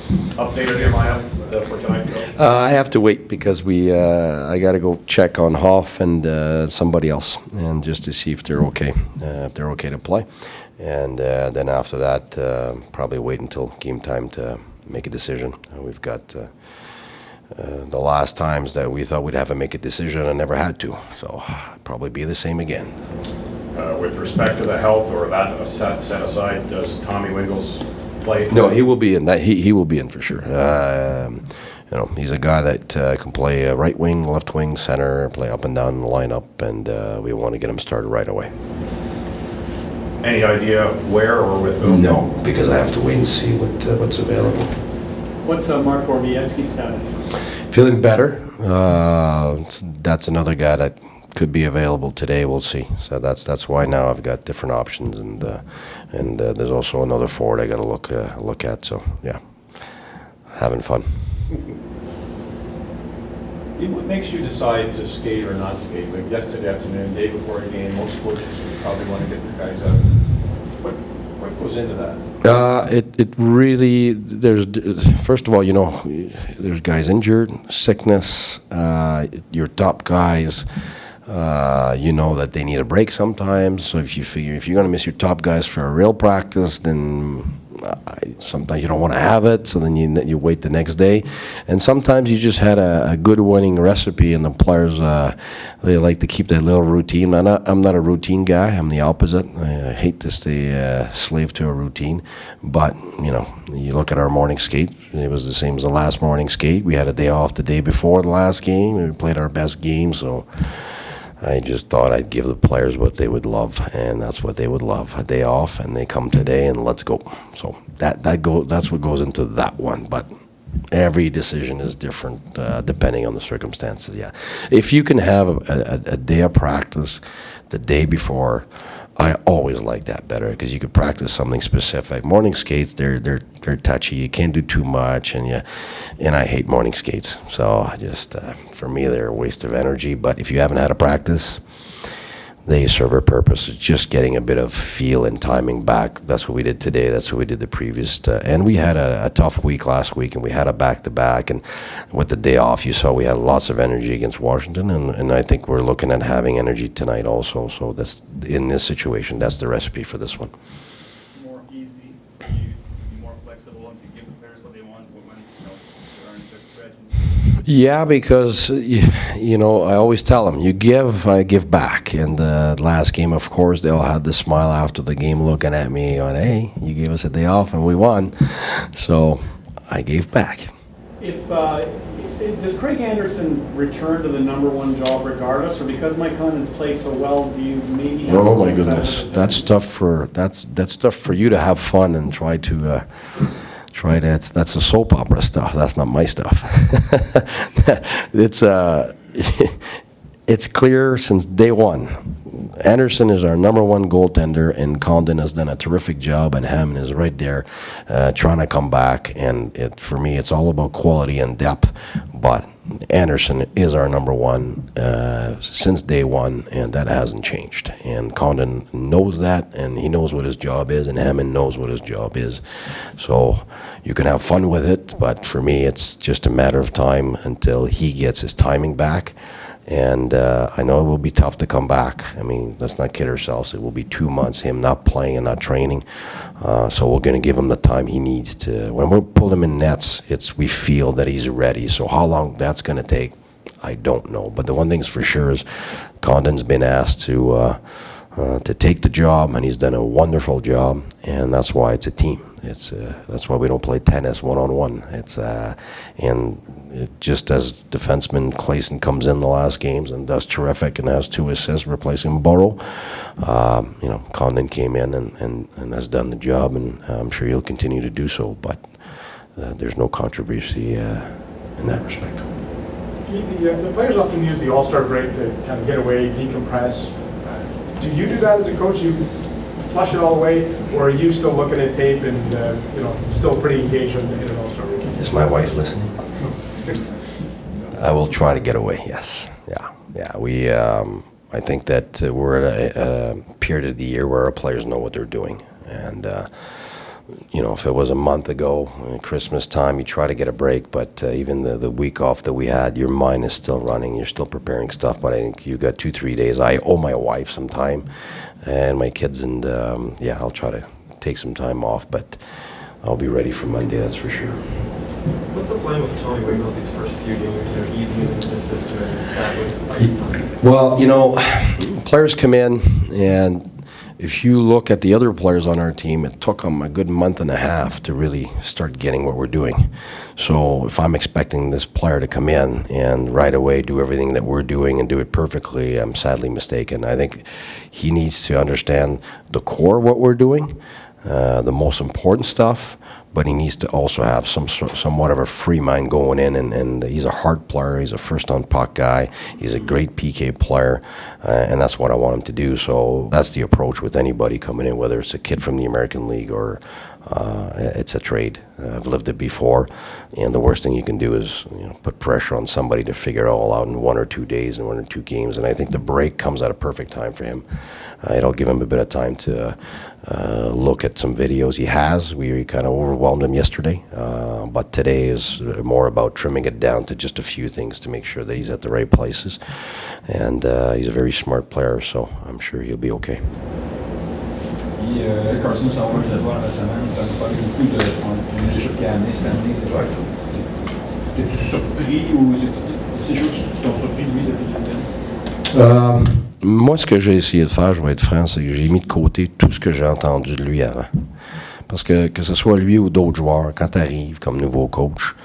Updated your lineup for tonight, Coach? I have to wait because I got to go check on Hoff and somebody else, and just to see if they're okay, to play, and then after that, probably wait until game time to make a decision. We've got the last times that we thought we'd have to make a decision and never had to, so probably be the same again. With respect to the health or that set aside, does Tommy Wingles play? No, he will be in. That he will be in for sure. He's a guy that can play right wing, left wing, center, play up and down the lineup, and we want to get him started right away. Any idea where or with whom? No, because I have to wait and see what's available. What's Mark Borowiecki's status? Feeling better. That's another guy that could be available today. We'll see. So that's why now I've got different options, and there's also another forward I got to look at. So yeah, having fun. What makes you decide to skate or not skate? Like yesterday afternoon, day before a game, most coaches would probably want to get their guys out. What goes into that? It really, first of all, there's guys injured, sickness, your top guys, that they need a break sometimes. So if you're going to miss your top guys for a real practice, then sometimes you don't want to have it, so then you wait the next day. And sometimes you just had a good winning recipe, and the players, they like to keep their little routine. I'm not a routine guy. I'm the opposite. I hate to stay slave to a routine. But, you look at our morning skate. It was the same as the last morning skate. We had a day off the day before the last game. We played our best game, so I just thought I'd give the players what they would love, and that's what they would love, a day off, and they come today and let's go. So that's what goes into that one, but every decision is different depending on the circumstances, yeah. If you can have a day of practice the day before, I always like that better because you could practice something specific. Morning skates, they're touchy. You can't do too much, and I hate morning skates. So I just, for me, they're a waste of energy. But if you haven't had a practice, they serve a purpose. It's just getting a bit of feel and timing back. That's what we did today. That's what we did the previous. And we had a tough week last week, and we had a back-to-back. And with the day off, you saw we had lots of energy against Washington, and I think we're looking at having energy tonight also. So that's, in this situation, that's the recipe for this one. More easy, you be more flexible, and you give the players what they want when they're on a good stretch. Yeah, because, I always tell them, you give, I give back. And the last game, of course, they all had the smile after the game looking at me going, hey, you gave us a day off and we won. So I gave back. Does Craig Anderson return to the #1 job regardless, or because Mike Condon's played so well, do you maybe have Oh my goodness, that's stuff for you to have fun and try to that's the soap opera stuff. That's not my stuff. It's clear since day one. Anderson is our #1 goaltender, and Condon has done a terrific job, and Hammond is right there trying to come back. And for me, it's all about quality and depth. But Anderson is our #1 since day one, and that hasn't changed. And Condon knows that, and he knows what his job is, and Hammond knows what his job is. So you can have fun with it, but for me, it's just a matter of time until he gets his timing back. And I know it will be tough to come back. I mean, let's not kid ourselves. It will be 2 months, him not playing and not training. So we're going to give him the time he needs to. When we pull him in nets, we feel that he's ready. So how long that's going to take, I don't know. But the one thing's for sure is Condon's been asked to take the job, and he's done a wonderful job. And that's why it's a team. That's why we don't play tennis one-on-one. And it just as defenseman Clayson comes in the last games and does terrific and has 2 assists replacing Burrow. Condon came in and has done the job, and I'm sure he'll continue to do so. But there's no controversy in that respect. The players often use the All-Star break to kind of get away, decompress. Do you do that as a coach? You flush it all away, or are you still looking at tape and still pretty engaged in an All-Star week? Is my wife listening? I will try to get away. Yes. Yeah. We. I think that we're at a period of the year where our players know what they're doing, and if it was a month ago, Christmas time, you try to get a break, but even the week off that we had, your mind is still running. You're still preparing stuff, but I think you got 2-3 days. I owe my wife some time and my kids, and I'll try to take some time off, but I'll be ready for Monday, that's for sure. What's the plan with Tony Wiggles these first few games, easing into the system and that with ice time? Well, players come in, and if you look at the other players on our team, it took them a good month and a half to really start getting what we're doing. So if I'm expecting this player to come in and right away do everything that we're doing and do it perfectly, I'm sadly mistaken. I think he needs to understand the core of what we're doing, the most important stuff, but he needs to also have somewhat of a free mind going in, and he's a hard player. He's a first-on-puck guy. He's a great PK player, and that's what I want him to do. So that's the approach with anybody coming in, whether it's a kid from the American League or it's a trade. I've lived it before, and the worst thing you can do is put pressure on somebody to figure it all out in 1 or 2 days and 1 or 2 games. And I think the break comes at a perfect time for him. It'll give him a bit of time to look at some videos he has. We kind of overwhelmed him yesterday, but today is more about trimming it down to just a few things to make sure that he's at the right places. And he's a very smart player, so I'm sure he'll be okay. Puis, Carson, ça va, je le vois récemment, il a parlé beaucoup de son équipe qui a amené cette année. T'es-tu surpris ou c'est des choses qui t'ont surpris, lui, depuis le début? Moi, ce que j'ai essayé de faire, je vais être franc, c'est que j'ai mis de côté tout ce que j'ai entendu de lui avant. Parce que ce soit lui ou d'autres joueurs, quand tu arrives comme nouveau coach,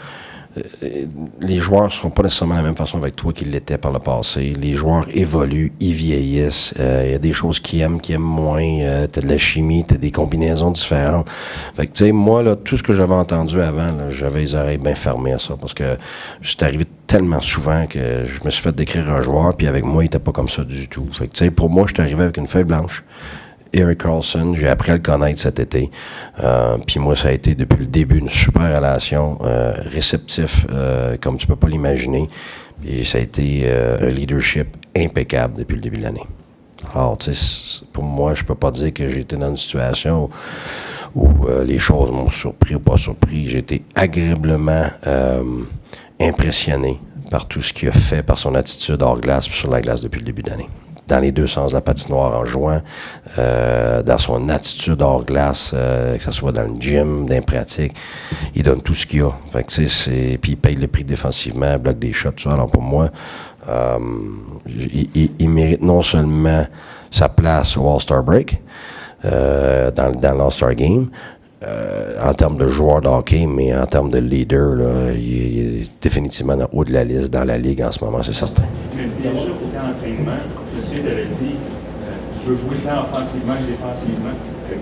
les joueurs ne seront pas nécessairement de la même façon avec toi qu'ils l'étaient par le passé. Les joueurs évoluent, ils vieillissent. Il y a des choses qu'ils aiment moins. Tu as de la chimie, tu as des combinaisons différentes. Fait que, tu sais, moi, là, tout ce que j'avais entendu avant, là, j'avais les oreilles bien fermées à ça. Parce que c'est arrivé tellement souvent que je me suis fait décrire un joueur, puis avec moi, il n'était pas comme ça du tout. Fait que, tu sais, pour moi, je suis arrivé avec une feuille blanche. Eric Carlson, j'ai appris à le connaître cet été. Puis moi, ça a été depuis le début une super relation, réceptif, comme tu peux pas l'imaginer. Puis ça a été un leadership impeccable depuis le début de l'année. Alors, tu sais, pour moi, je peux pas dire que j'ai été dans une situation où les choses m'ont surpris ou pas surpris. J'ai été agréablement impressionné par tout ce qu'il a fait, par son attitude hors glace, sur la glace depuis le début de l'année. Dans les deux sens de la patinoire en jouant, dans son attitude hors glace, que ce soit dans le gym, dans les pratiques, il donne tout ce qu'il a. Fait que, puis il paye le prix défensivement, bloque des shots, tout ça. Alors pour moi, il mérite non seulement sa place au All-Star Break, dans l'All-Star Game, en termes de joueur de hockey, mais en termes de leader, là, il est définitivement en haut de la liste dans la Ligue en ce moment, c'est certain. Mais déjà, au camp d'entraînement, monsieur t'avait dit, je veux jouer tant offensivement que défensivement.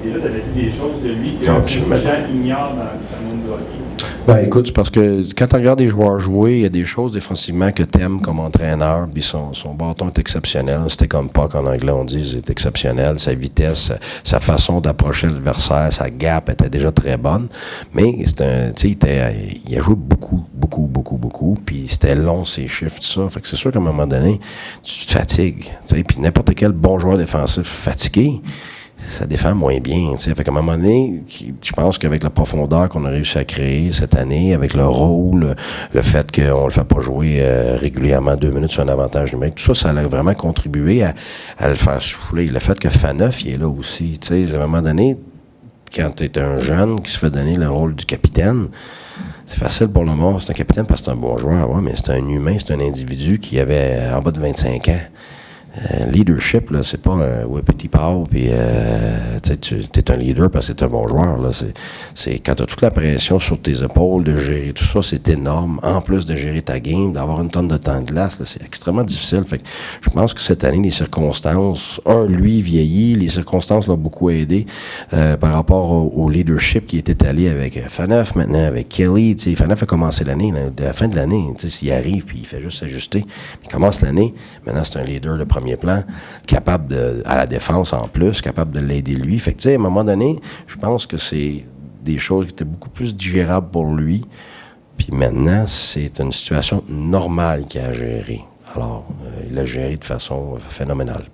Déjà, tu avais dit des choses de lui que les gens ignorent dans le monde du hockey. Ben écoute, c'est parce que quand tu regardes des joueurs jouer, il y a des choses défensivement que tu aimes comme entraîneur, puis son bâton est exceptionnel. C'était comme Puck en anglais, on dit, c'est exceptionnel. Sa vitesse, sa façon d'approcher l'adversaire, sa gap était déjà très bonne. Mais il a joué beaucoup, puis c'était long ses chiffres, tout ça. Fait que c'est sûr qu'à un moment donné, tu te fatigues. Puis n'importe quel bon joueur défensif fatigué, ça défend moins bien. T'sais. Fait qu'à un moment donné, je pense qu'avec la profondeur qu'on a réussi à créer cette année, avec le rôle, le fait qu'on ne le fait pas jouer régulièrement 2 minutes sur un avantage numérique, tout ça, ça a vraiment contribué à le faire souffler. Le fait que Faneuf, il est là aussi. À un moment donné, quand tu es un jeune qui se fait donner le rôle du capitaine, c'est facile pour le monde. C'est un capitaine parce que c'est un bon joueur, ouais, mais c'est un humain, c'est un individu qui avait en bas de 25 ans. Leadership, là, c'est pas un petit pao, puis tu es un leader parce que tu es un bon joueur. Là, c'est quand tu as toute la pression sur tes épaules, de gérer tout ça, c'est énorme. En plus de gérer ta game, d'avoir une tonne de temps de glace, là, c'est extrêmement difficile. Fait que je pense que cette année, les circonstances, lui vieillit, les circonstances l'ont beaucoup aidé par rapport au leadership qui est étalé avec Faneuf, maintenant avec Kelly. Faneuf a commencé l'année, à la fin de l'année, s'il arrive, puis il fait juste s'ajuster. Il commence l'année, maintenant c'est un leader de premier plan, capable à la défense en plus, capable de l'aider lui. Fait que, tu sais, à un moment donné, je pense que c'est des choses qui étaient beaucoup plus digérables pour lui. Puis maintenant, c'est une situation normale qu'il a à gérer. Alors, il l'a géré de façon phénoménale.